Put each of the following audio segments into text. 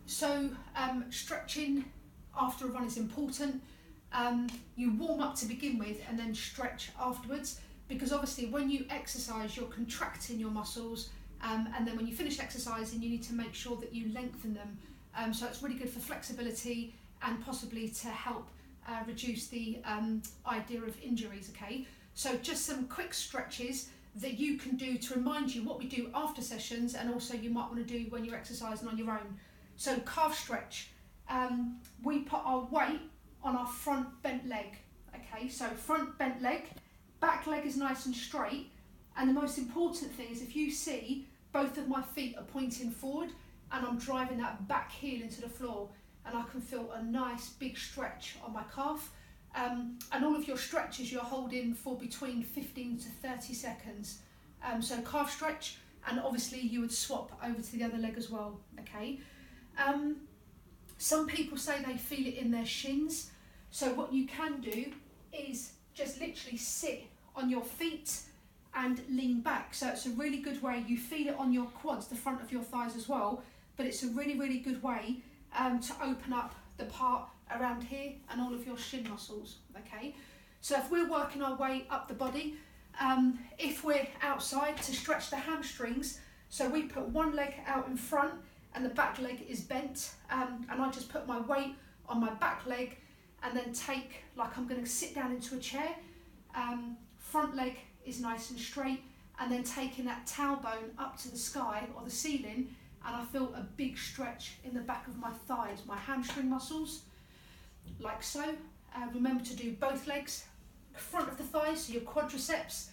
So stretching after a run is important. You warm up to begin with and then stretch afterwards, because obviously when you exercise you're contracting your muscles, and then when you finish exercising you need to make sure that you lengthen them. So it's really good for flexibility and possibly to help reduce the idea of injuries. Okay, so just some quick stretches that you can do to remind you what we do after sessions, and also you might want to do when you're exercising on your own. So calf stretch, we put our weight on our front bent leg. Okay, so front bent leg, back leg is nice and straight, and the most important thing is if you see both of my feet are pointing forward and I'm driving that back heel into the floor, and I can feel a nice big stretch on my calf. And all of your stretches you're holding for between 15 to 30 seconds. So calf stretch, and obviously you would swap over to the other leg as well. Okay. Some people say they feel it in their shins. So what you can do is just literally sit on your feet and lean back. So it's a really good way. You feel it on your quads, the front of your thighs as well, but it's a really, really good way to open up the part around here and all of your shin muscles. Okay, so if we're working our way up the body, if we're outside, to stretch the hamstrings, so we put one leg out in front and the back leg is bent, and I just put my weight on my back leg and then take, like I'm going to sit down into a chair, front leg is nice and straight, and then taking that tailbone up to the sky or the ceiling, and I feel a big stretch in the back of my thighs, my hamstring muscles, like so. Remember to do both legs, front of the thighs, so your quadriceps.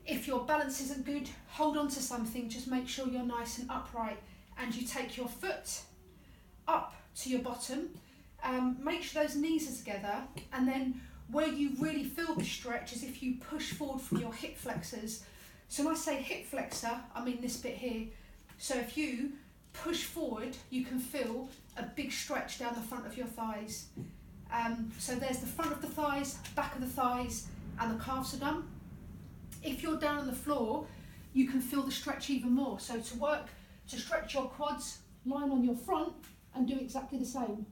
If your balance isn't good, hold on to something, just make sure you're nice and upright, and you take your foot up to your bottom, make sure those knees are together, and then where you really feel the stretch is if you push forward from your hip flexors. So when I say hip flexor, I mean this bit here. So if you push forward, you can feel a big stretch down the front of your thighs. So there's the front of the thighs, back of the thighs, and the calves are done. If you're down on the floor, you can feel the stretch even more. So to stretch your quads, line on your front and do exactly the same.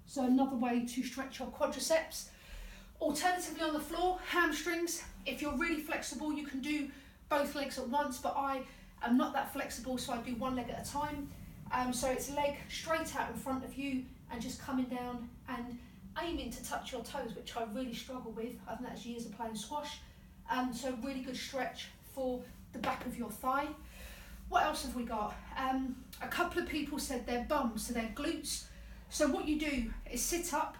So another way to stretch your quadriceps. Alternatively on the floor, hamstrings. If you're really flexible, you can do both legs at once, but I am not that flexible, so I do one leg at a time. So it's leg straight out in front of you and just coming down and aiming to touch your toes, which I really struggle with. I think that's years of playing squash. So really good stretch for the back of your thigh. What else have we got? A couple of people said their bums, so their glutes. So what you do is sit up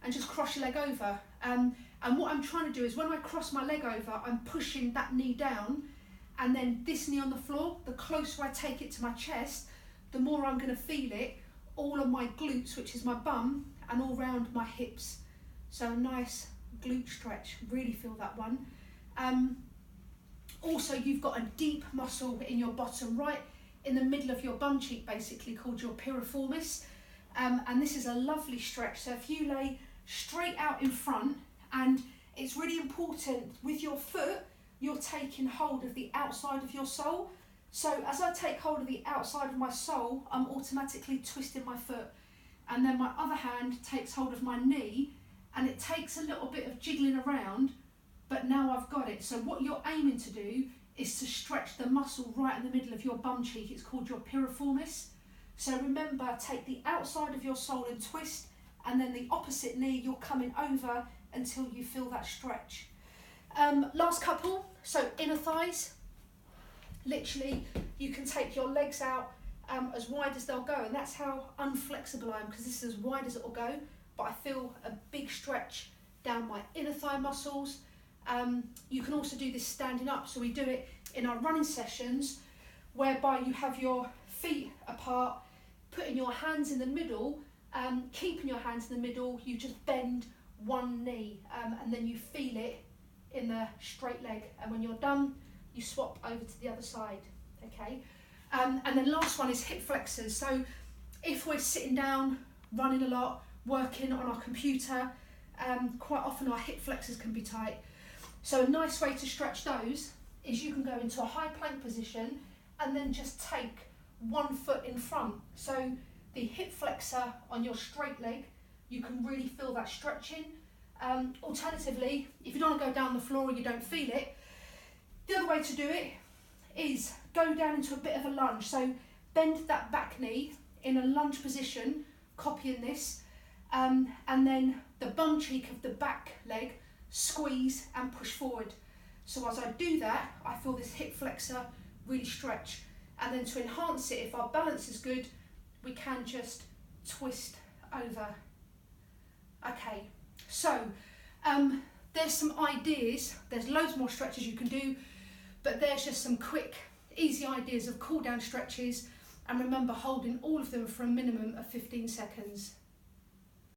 and just cross your leg over. And what I'm trying to do is when I cross my leg over, I'm pushing that knee down, and then this knee on the floor, the closer I take it to my chest, the more I'm going to feel it all on my glutes, which is my bum, and all round my hips. So a nice glute stretch, really feel that one. Also, you've got a deep muscle in your bottom, right in the middle of your bum cheek, basically, called your piriformis. And this is a lovely stretch. So if you lay straight out in front, and it's really important with your foot, you're taking hold of the outside of your sole. So as I take hold of the outside of my sole, I'm automatically twisting my foot. And then my other hand takes hold of my knee, and it takes a little bit of jiggling around, but now I've got it. So what you're aiming to do is to stretch the muscle right in the middle of your bum cheek. It's called your piriformis. So remember, take the outside of your sole and twist, and then the opposite knee, you're coming over until you feel that stretch. Last couple, so inner thighs. Literally, you can take your legs out as wide as they'll go, and that's how unflexible I am, because this is as wide as it will go, but I feel a big stretch down my inner thigh muscles. You can also do this standing up, so we do it in our running sessions, whereby you have your feet apart, putting your hands in the middle, keeping your hands in the middle, you just bend one knee, and then you feel it in the straight leg, and when you're done, you swap over to the other side. Okay, and then last one is hip flexors. So if we're sitting down, running a lot, working on our computer, quite often our hip flexors can be tight. So a nice way to stretch those is you can go into a high plank position and then just take one foot in front. So the hip flexor on your straight leg, you can really feel that stretching. Alternatively, if you don't want to go down the floor and you don't feel it, the other way to do it is go down into a bit of a lunge. So bend that back knee in a lunge position, copying this, and then the bum cheek of the back leg, squeeze and push forward. So as I do that, I feel this hip flexor really stretch. And then to enhance it, if our balance is good, we can just twist over. Okay, so there's some ideas, there's loads more stretches you can do, but there's just some quick, easy ideas of cool down stretches, and remember holding all of them for a minimum of 15 seconds.